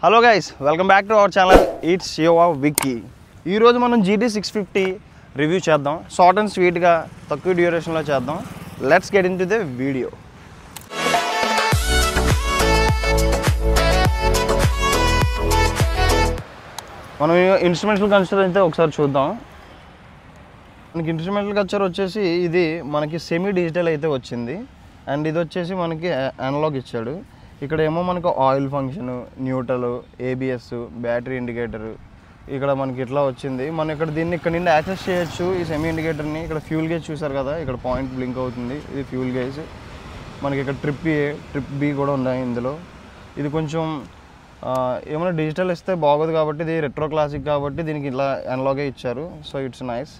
Hello guys, welcome back to our channel. It's your Vicky. ఈరోజు మనం GT 650 review చేద్దాం. Short and స్వీట్గా తక్కువ డ్యూరేషన్లో చేద్దాం. Let's get in to the video. మనం ఇన్స్ట్రుమెంటల్ కల్చర్ అయితే ఒకసారి చూద్దాం. మనకి ఇన్స్ట్రుమెంటల్ కల్చర్ వచ్చేసి ఇది మనకి సెమీ డిజిటల్ అయితే వచ్చింది. అండ్ ఇది వచ్చేసి మనకి అనలాగ్ ఇచ్చాడు. ఇక్కడ ఏమో మనకు oil function, neutral, ABS, battery indicator ఇక్కడ మనకి ఇట్లా వచ్చింది. మనం ఇక్కడ దీన్ని ఇక్కడ నుండి యాక్సెస్ చేయొచ్చు ఈ సెమీ ఇండికేటర్ని. ఇక్కడ ఫ్యూల్ గేజ్ చూసారు కదా, ఇక్కడ పాయింట్ బ్లింక్ అవుతుంది, ఇది ఫ్యూల్ గేజ్. మనకి ఇక్కడ ట్రిప్ A, ట్రిప్ B కూడా ఉన్నాయి ఇందులో. ఇది కొంచెం ఏమైనా డిజిటల్ ఇస్తే బాగోదు కాబట్టి ఇది రెట్రో క్లాసిక్ కాబట్టి దీనికి ఇలా అనలాగే ఇచ్చారు. So it's nice.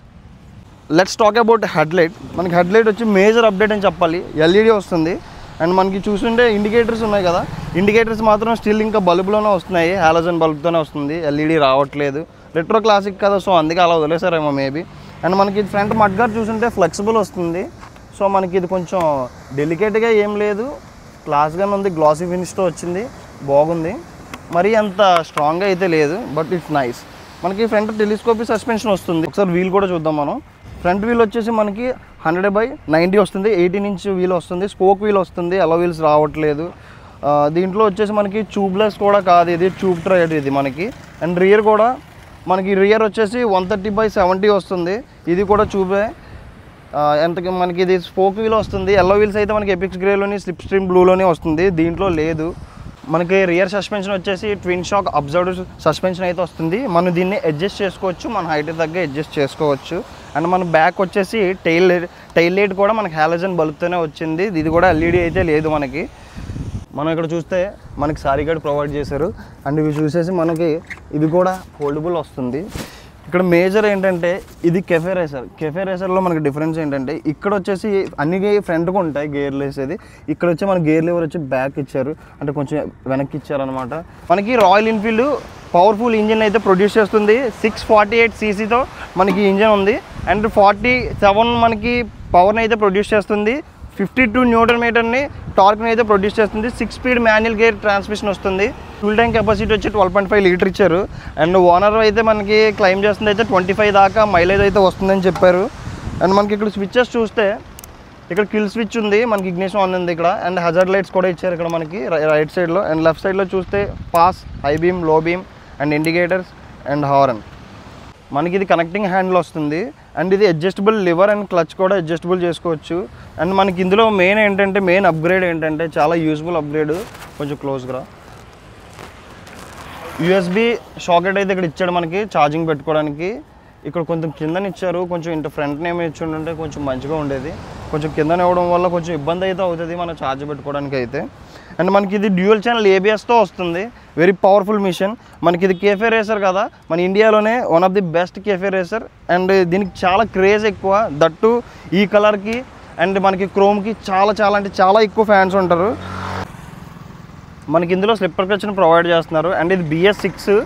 Let's talk about headlight. మనకి హెడ్లైట్ వచ్చి మేజర్ అప్డేట్ అని చెప్పాలి. LED వస్తుంది. అండ్ మనకి చూస్తుంటే ఇండికేటర్స్ ఉన్నాయి కదా, ఇండికేటర్స్ మాత్రం స్టిల్ ఇంకా బల్బులోనే వస్తున్నాయి, హాలోజన్ బల్బ్తోనే వస్తుంది, LED రావట్లేదు. రెట్రో క్లాసిక్ కదా, సో అందుకే అలా వదిలేసారేమో మేబీ. అండ్ మనకి ఫ్రంట్ మడ్గార్డ్ చూస్తుంటే ఫ్లెక్సిబుల్ వస్తుంది. సో మనకి ఇది కొంచెం డెలికేట్గా ఏం లేదు, క్లాస్గానే ఉంది, గ్లాసీ ఫినిష్తో వచ్చింది, బాగుంది. మరీ అంత స్ట్రాంగ్గా అయితే లేదు, బట్ ఇట్స్ నైస్. మనకి ఫ్రంట్ టెలిస్కోపిక్ సస్పెన్షన్ వస్తుంది. ఒకసారి వీల్ కూడా చూద్దాం మనం. ఫ్రంట్ వీల్ వచ్చేసి మనకి 100/90 వస్తుంది, 18 ఇంచ్ వీల్ వస్తుంది, స్పోక్ వీల్ వస్తుంది, అలో వీల్స్ రావట్లేదు. దీంట్లో వచ్చేసి మనకి ట్యూబ్లెస్ కూడా కాదు, ఇది ట్యూబ్ ట్రైడ్ ఇది మనకి. అండ్ రియర్ కూడా మనకి రియర్ వచ్చేసి 130/70 వస్తుంది, ఇది కూడా ట్యూబే. ఎంతకి మనకి ఇది స్పోక్ వీల్ వస్తుంది. అలో వీల్స్ అయితే మనకి ఎపిక్స్ గ్రేలోని, స్లిప్ స్ట్రీమ్ బ్లూలోనే వస్తుంది, దీంట్లో లేదు. మనకి రియర్ సస్పెన్షన్ వచ్చేసి ట్విన్ షాక్ అబ్జర్వ్డ్ సస్పెన్షన్ అయితే వస్తుంది. మనం దీన్ని అడ్జస్ట్ చేసుకోవచ్చు, మన హైట్ తగ్గ అడ్జస్ట్ చేసుకోవచ్చు. అండ్ మన బ్యాక్ వచ్చేసి టైల్ లైట్ కూడా మనకి హాలోజన్ బల్బ్తోనే వచ్చింది, ఇది కూడా LED అయితే లేదు మనకి. మనం ఇక్కడ చూస్తే మనకి సారీ గార్డ్ ప్రొవైడ్ చేశారు. అండ్ ఇవి చూసేసి మనకి ఇది కూడా ఫోల్డబుల్ వస్తుంది. ఇక్కడ మేజర్ ఏంటంటే ఇది కెఫే రేసర్లో మనకి డిఫరెన్స్ ఏంటంటే ఇక్కడ వచ్చేసి అన్ని ఫ్రంట్గా ఉంటాయి గేర్లు వేసేది, ఇక్కడ వచ్చి మన గేర్ లివర్ వచ్చి బ్యాక్ ఇచ్చారు, అంటే కొంచెం వెనక్కి ఇచ్చారనమాట. మనకి రాయల్ ఎన్ఫీల్డ్ పవర్ఫుల్ ఇంజిన్ అయితే ప్రొడ్యూస్ చేస్తుంది. 648 cc మనకి ఇంజిన్ ఉంది. అండ్ 47 మనకి పవర్ని అయితే ప్రొడ్యూస్ చేస్తుంది. 52 Nm టార్క్ని అయితే ప్రొడ్యూస్ చేస్తుంది. 6 స్పీడ్ మాన్యువల్ గేర్ ట్రాన్స్మిషన్ వస్తుంది. ఫ్యూల్ ట్యాంక్ కెపాసిటీ వచ్చి 12.5 లీటర్ ఇచ్చారు. అండ్ ఓనర్ అయితే మనకి క్లెయిమ్ చేస్తుంది అయితే 25 దాకా మైలేజ్ అయితే వస్తుందని చెప్పారు. అండ్ మనకి ఇక్కడ స్విచ్చెస్ చూస్తే ఇక్కడ కిల్ స్విచ్ ఉంది, మనకి ఇగ్నిషన్ ఆన్ ఉంది ఇక్కడ. అండ్ హజార్డ్ లైట్స్ కూడా ఇచ్చారు ఇక్కడ మనకి రైట్ సైడ్లో. అండ్ లెఫ్ట్ సైడ్లో చూస్తే పాస్, హై బీమ్, లో beam and indicators and horn. మనకి ఇది కనెక్టింగ్ హ్యాండిల్ వస్తుంది. అండ్ ఇది అడ్జస్టబుల్ లివర్ అండ్ క్లచ్ కూడా అడ్జస్టబుల్ చేసుకోవచ్చు. అండ్ మనకి ఇందులో మెయిన్ అప్గ్రేడ్ ఏంటంటే చాలా యూస్ఫుల్ అప్గ్రేడ్, కొంచెం క్లోజ్గా USB షాకెట్ అయితే ఇక్కడ ఇచ్చాడు మనకి ఛార్జింగ్ పెట్టుకోవడానికి. ఇక్కడ కొంచెం కిందని ఇచ్చారు, కొంచెం ఇంత ఫ్రంట్ నేమ్ ఇచ్చి ఉంటే కొంచెం మంచిగా ఉండేది. కొంచెం కిందన ఇవ్వడం వల్ల కొంచెం ఇబ్బంది అయితే అవుతుంది మన ఛార్జ్ పెట్టుకోవడానికి అయితే. అండ్ మనకి ఇది డ్యూయల్ ఛానల్ ABSతో వస్తుంది, వెరీ పవర్ఫుల్ మిషన్. మనకి ఇది కేఫే రేసర్ కదా, మన ఇండియాలోనే one of the best cafe racer. And దీనికి చాలా క్రేజ్ ఎక్కువ, దట్టు ఈ కలర్కి అండ్ మనకి క్రోమ్కి చాలా ఎక్కువ ఫ్యాన్స్ ఉంటారు. మనకి ఇందులో స్లిప్పర్ క్లచ్ని ప్రొవైడ్ చేస్తున్నారు. అండ్ ఇది BS6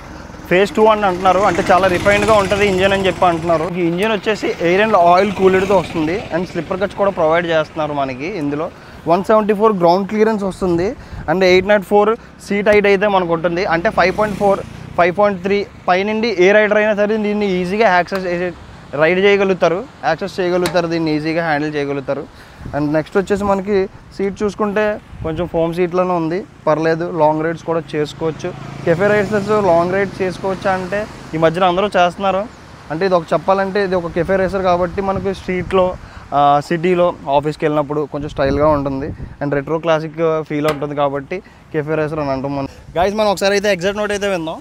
phase 2 అని అంటున్నారు, అంటే చాలా రిఫైన్డ్గా ఉంటుంది ఇంజిన్ అని చెప్పి అంటున్నారు. ఈ ఇంజిన్ వచ్చేసి ఎయిర్ అండ్ ఆయిల్ కూలెడ్తో వస్తుంది. అండ్ స్లిప్పర్ క్లచ్ కూడా ప్రొవైడ్ చేస్తున్నారు మనకి. ఇందులో 174 గ్రౌండ్ క్లియరెన్స్ వస్తుంది. అండ్ 804 సీట్ హైట్ అయితే మనకు ఉంటుంది, అంటే 5.4, 5.3 పైనుండి ఏ రైడర్ అయినా సరే దీన్ని ఈజీగా యాక్సెస్ చేయగలుగుతారు, దీన్ని ఈజీగా హ్యాండిల్ చేయగలుగుతారు. అండ్ నెక్స్ట్ వచ్చేసి మనకి సీట్ చూసుకుంటే కొంచెం ఫోమ్ సీట్లోనే ఉంది, పర్లేదు, లాంగ్ రైడ్స్ కూడా చేసుకోవచ్చు. కెఫే రైడర్స్ లాంగ్ రైడ్స్ చేసుకోవచ్చా అంటే ఈ మధ్యన అందరూ చేస్తున్నారు. అంటే ఇది ఒక చెప్పాలంటే ఇది ఒక కెఫే రేసర్ కాబట్టి మనకి స్ట్రీట్లో, సిటీలో, ఆఫీస్కి వెళ్ళినప్పుడు కొంచెం స్టైల్గా ఉంటుంది. అండ్ రెట్రో క్లాసిక్ ఫీల్ ఉంటుంది కాబట్టి కెఫే రేసర్ అని అంటాం మనం. గైస్ మనం ఒకసారి అయితే ఎగ్జాక్ట్ నోట్ అయితే విందాం.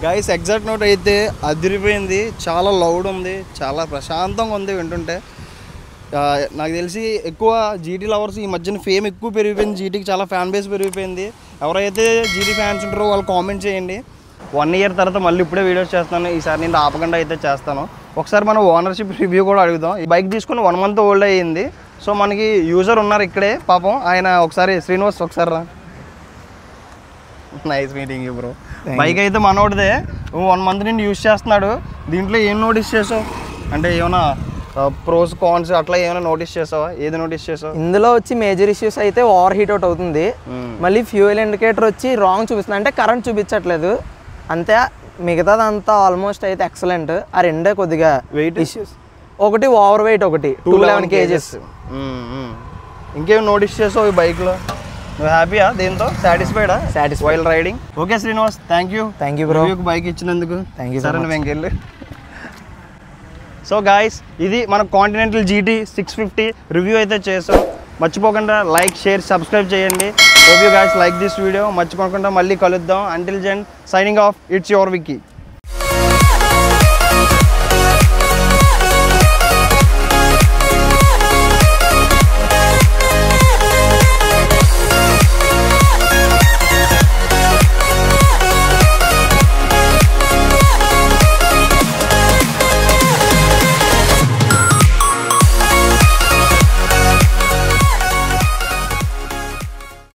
గైస్ ఎగ్జాక్ట్ నోట్ అయితే అదిరిపోయింది, చాలా లౌడ్ ఉంది, చాలా ప్రశాంతంగా ఉంది వింటుంటే. నాకు తెలిసి ఎక్కువ GT లవర్స్ ఈ మధ్యన ఫేమ్ ఎక్కువ పెరిగిపోయింది, GTకి చాలా ఫ్యాన్ బేస్ పెరిగిపోయింది. ఎవరైతే GT ఫ్యాన్స్ ఉంటారో వాళ్ళు కామెంట్ చేయండి. 1 year తర్వాత మళ్ళీ ఇప్పుడే వీడియోస్ చేస్తాను, ఈసారి నేను ఆపకుండా అయితే చేస్తాను. ఒకసారి మనం ఓనర్షిప్ రివ్యూ కూడా అడుగుదాం. ఈ బైక్ తీసుకుని 1 month ఓల్డ్ అయ్యింది. సో మనకి యూజర్ ఉన్నారు ఇక్కడే పాపం, ఆయన ఒకసారి శ్రీనివాస్ ఒకసారి రా. Nice meeting you bro. Bike అయితే మనోడిదే, 1 month నుండి యూస్ చేస్తున్నాడు. దీంట్లో ఏం నోటీస్ చేసావు అంటే ఏమైనా ప్రోస్ కాన్స్ అట్లా ఏమైనా నోటీస్ చేసావా? ఏది నోటీస్ చేసావు? ఇందులో వచ్చి మేజర్ ఇష్యూస్ అయితే ఓవర్ హీట్ అవుట్ అవుతుంది, మళ్ళీ ఫ్యూయల్ ఇండికేటర్ వచ్చి రాంగ్ చూపిస్తుంది, అంటే కరెంట్ చూపించట్లేదు అంతే. మిగతాదంతా ఆల్మోస్ట్ అయితే ఎక్సలెంట్. ఆ రెండే కొద్దిగా వెయిట్ ఇష్యూస్, ఒకటి ఓవర్ వెయిట్, ఒకటి 211 kgs. ఇంకేం నోటీస్ చేసావు ఈ బైక్లో? నువ్వు హ్యాపీయా దీంతో? సాటిస్ఫైడా? While riding. Okay Srinivas, thank you bro bike ఇచ్చినందుకు. Thank you. సరే నువ్వు ఇంకెళ్ళి. సో గాయస్, ఇది మన కాంటినెంటల్ GT 650 రివ్యూ అయితే చేసాం. మర్చిపోకుండా లైక్, షేర్, సబ్స్క్రైబ్ చేయండి. Hope you guys like this video. మర్చిపోకుండా మళ్ళీ కలుద్దాం. Until then signing off, it's your Vicky.